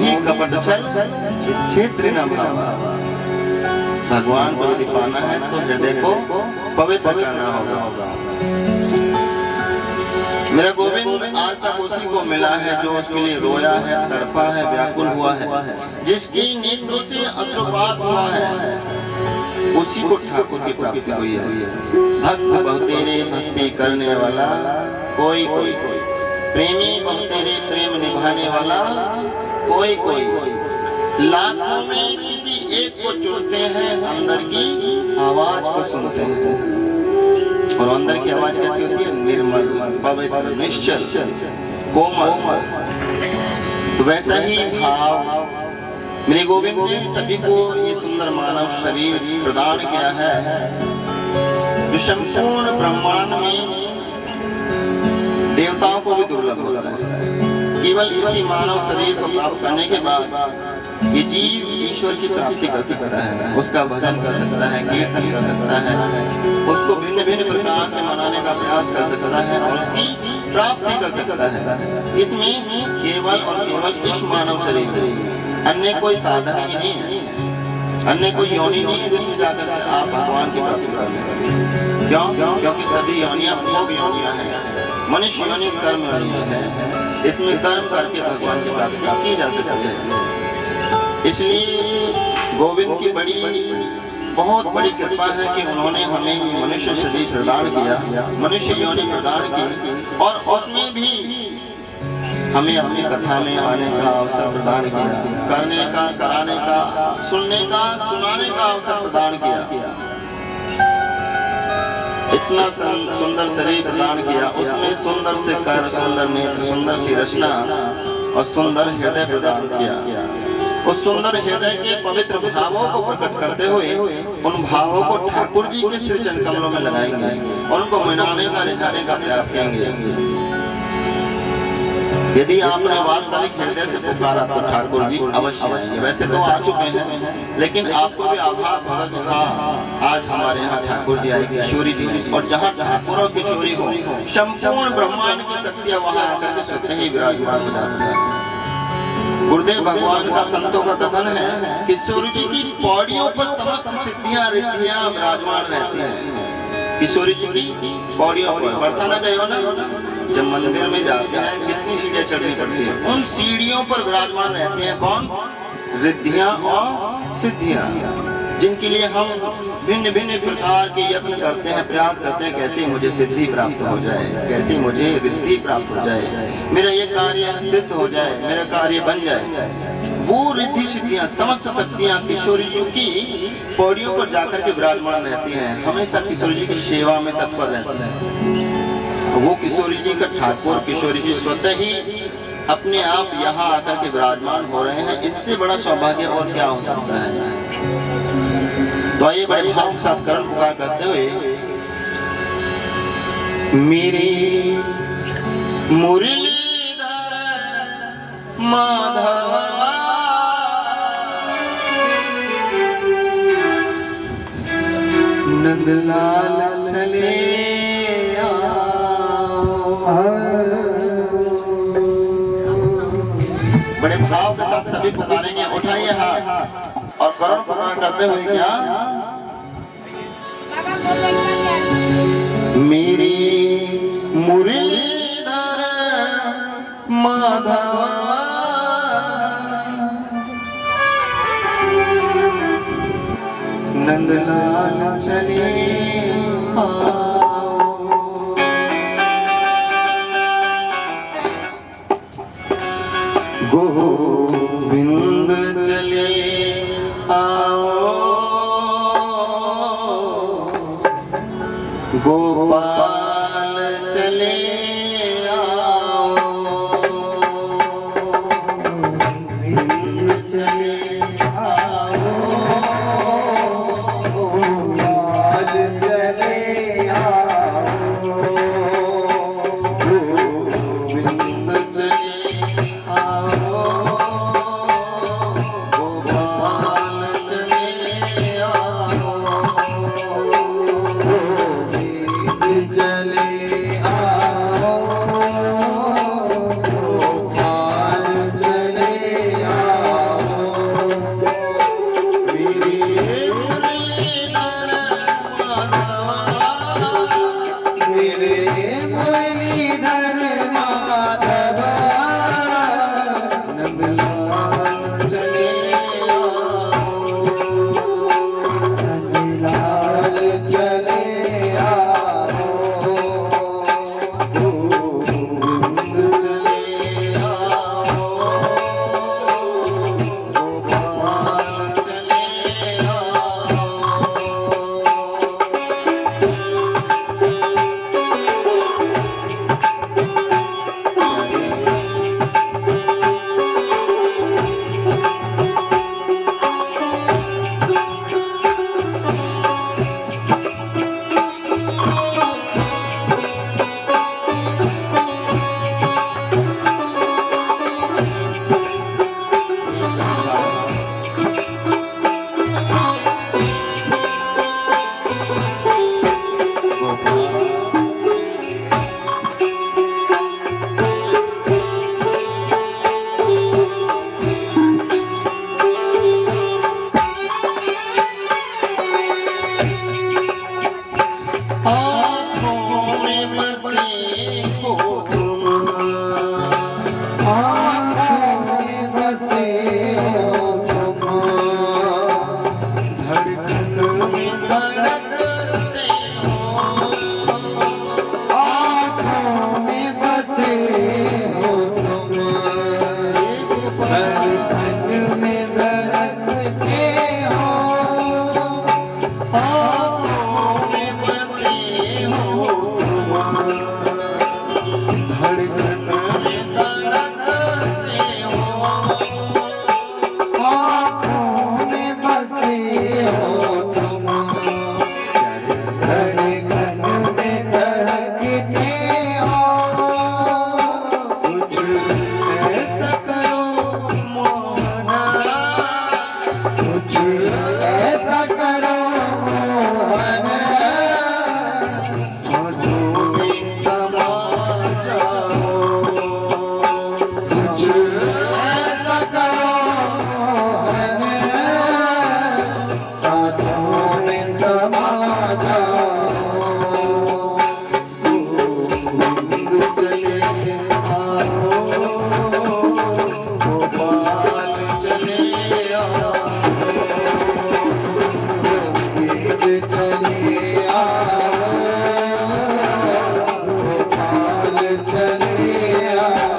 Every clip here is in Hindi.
मोही कपट छल क्षेत्र न भावा। भगवान को यदि पाना है तो हृदय को पवित्र करना होगा। मेरा गोविंद आज तक उसी को मिला है जो उसके लिए रोया है, तड़पा है, व्याकुल हुआ है, जिसकी नेत्रों से अश्रुपात हुआ है, उसी को ठाकुर की प्राप्ति हुई है। भक्त बहुतेरे भक्ति करने वाला कोई कोई, प्रेमी बहुतेरे प्रेम निभाने वाला कोई कोई, लाखों में किसी एक को चुनते हैं, अंदर की आवाज को सुनते हैं। और अंदर की आवाज कैसी होती है? निर्मल, पवित्र, निश्चल, कोमल। तो वैसा ही भाव मेरे गोविंद ने सभी को ये सुंदर मानव शरीर प्रदान किया है, जो संपूर्ण ब्रह्मांड में देवताओं को भी दुर्लभ होता है। केवल इसी मानव शरीर को प्राप्त करने के बाद ये जीव ईश्वर की प्राप्ति कर सकता है, उसका भजन कर सकता है, कीर्तन कर सकता है, उसको भिन्न भिन्न प्रकार से मनाने का प्रयास कर सकता है और उसकी प्राप्ति कर सकता है। इसमें केवल और केवल इस मानव शरीर है, अन्य कोई साधन ही नहीं है, अन्य कोई योनि नहीं है जिसमें जाकर आप भगवान की प्राप्ति कर लेंगे। क्यों? क्योंकि सभी योनियां भोग योनियां हैं, मनुष्य योनि कर्म योनियां है। इसमें कर्म करके भगवान की प्राप्ति की जा सकती है। इसलिए गोविंद की बहुत बड़ी कृपा है कि उन्होंने हमें मनुष्य शरीर प्रदान किया, मनुष्य योनि प्रदान की, और उसमें भी हमें अपनी कथा में आने का अवसर प्रदान किया, करने का, कराने का, सुनने का, सुनाने का अवसर प्रदान किया। इतना सुंदर शरीर प्रदान किया, उसमें सुंदर से कर, सुंदर नेत्र, सुंदर सी रचना और सुंदर हृदय प्रदान किया। उस सुंदर हृदय के पवित्र भावों को प्रकट करते हुए उन भावों को ठाकुर जी के श्री चरण कमलों में लगाएंगे और उनको मनाने का, रिझाने का प्रयास करेंगे। यदि आपने वास्तविक हृदय से पुकारा तो ठाकुर जी अवश्य आएंगे। वैसे तो आ चुके हैं, लेकिन आपको भी आभास होगा कि हाँ, आज हमारे यहाँ ठाकुर जी आए, किशोरी जी आए, और जहाँ ठाकुर और किशोरी हो, संपूर्ण ब्रह्मांड की शक्तियाँ वहाँ आकर के स्वतः ही विराजमान हो जाती है। गुरुदेव भगवान का संतों का कथन है कि किशोरी जी की पौड़ियों पर समस्त सिद्धियां रिद्धियां विराजमान रहती हैं। किशोरी जी की पौड़ियों पर बरसाना गए हो ना, जब मंदिर में जाते हैं कितनी सीढ़ियां चढ़नी पड़ती है, उन सीढ़ियों पर विराजमान रहती हैं कौन? रिद्धियां और सिद्धियां, जिनके लिए हम भिन्न भिन्न प्रकार के यत्न करते हैं, प्रयास करते हैं, कैसे मुझे सिद्धि प्राप्त हो जाए, कैसे मुझे रिद्धि प्राप्त हो जाए, मेरा ये कार्य सिद्ध हो जाए, मेरा कार्य बन जाए। वो रिद्धि सिद्धियां, समस्त शक्तियां किशोरी जी की पौड़ियों पर जाकर के विराजमान रहती हैं, हमेशा किशोरी जी की सेवा में तत्पर रहती हैं। वो किशोरी जी का ठाकुर, किशोरी जी स्वतः ही अपने आप यहाँ आकर के विराजमान हो रहे हैं। इससे बड़ा सौभाग्य और क्या हो सकता है? तो ये बड़े भाव के साथ करण पुकार करते हुए, मेरी मुरलीधर माधव नंदलाल चले बड़े भाव के साथ सभी पुकारेंगे। उठाइए हाथ और करुण पुकार करते हुए क्या? मेरी मुरलीधर माधव नंदलाल चले गोविंद चले आओ, गोपाल चले आओ, गोविंद चले आओ, गोपाल चले आओ, गोविंद चले आओ, मन में बरसते हो, आँखों में बसे हो तुम, धड़कन में धड़कते हो, आँखों में बसे हो तुम, धड़कन में धड़कते हो। कुछ ऐसा करो मोहना, कुछ ऐसा करो मोहन, सांसों में समा जाओ, कुछ ऐसा करो मोहन, सांसों में समा जाओ। चले आओ गोपाल, चले आओ चले आओ गोपाल, चले आओ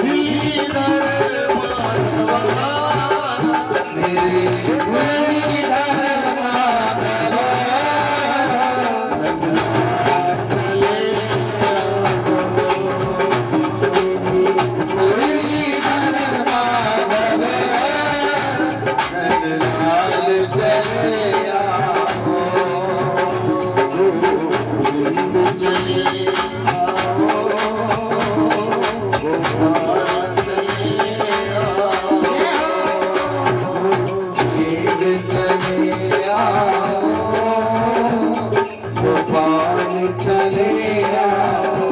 मेरी दरबार, मेरे मुरलीधर चले आओ गोपाल, चले आओ चले आओ गोपाल, चले आओ।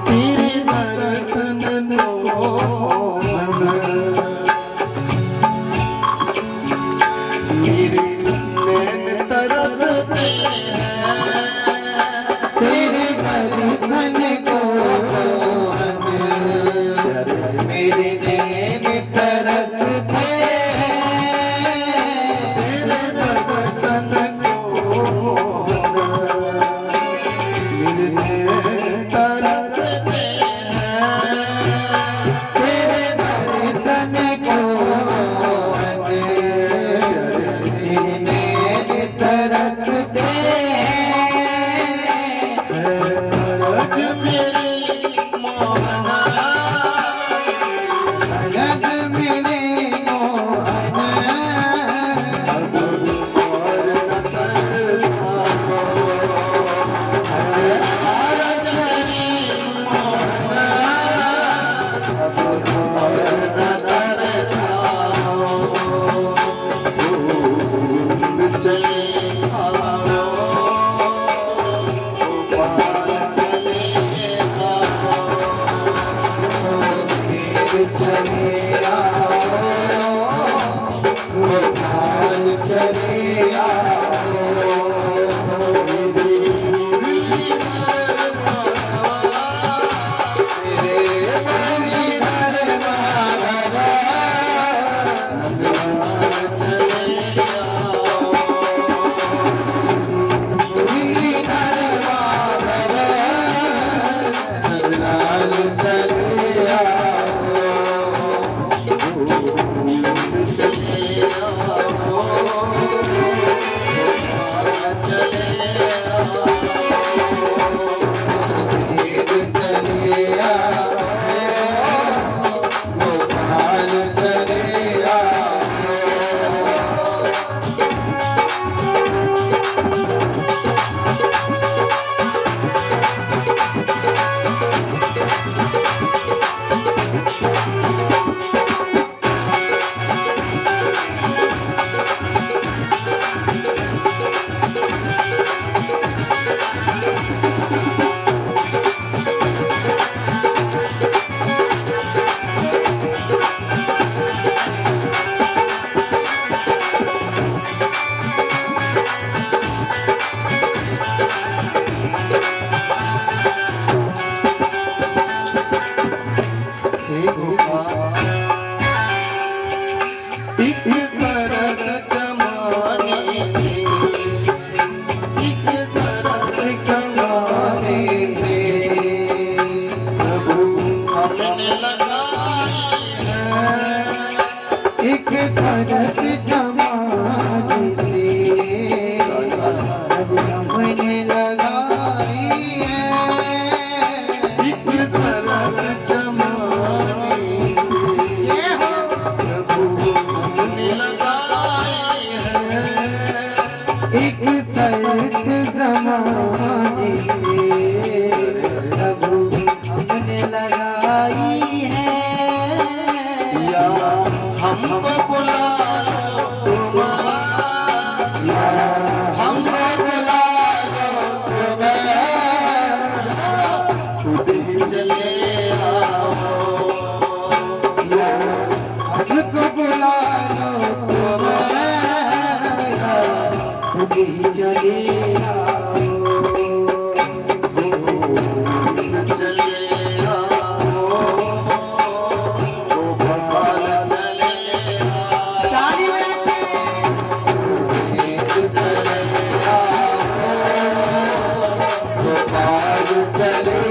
तेरे दर्शन मोहन, मेरे नैन तरसते हैं, तेरे दर्शन को मोहन, मेरे नैन तरसते हैं। तेरे दर्शन मोहन, मेरे नैन तरसते हैं, तेरे दर्शन को मोहन, मेरे नैन तरसते हैं। रज मेरी मोहना, रज मेरे मोहन, अब और न तरसाओ, रज मेरी मोहना, अब और न तरसाओ, ढूंढ चले आओ गोपाल, चले आओ चले आओ गोपाल, चले आओ। मेरे मुरलीधर माधवा, मुरलीधर माधवा, नंदलाल, चले आओ। चले आओ, गोपाल चले आओ, ताली में चले गोपाल चले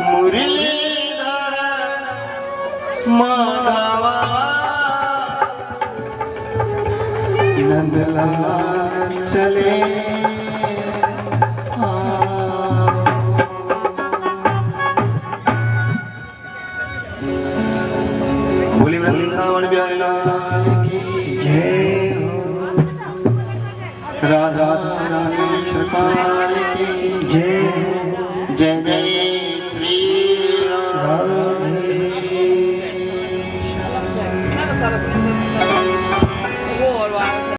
मुरलीधर माधवा नंदलाल चले आओ। बोली वृंदावन बिहारी लाल की जय हो, राधा रानी सरकार की जय।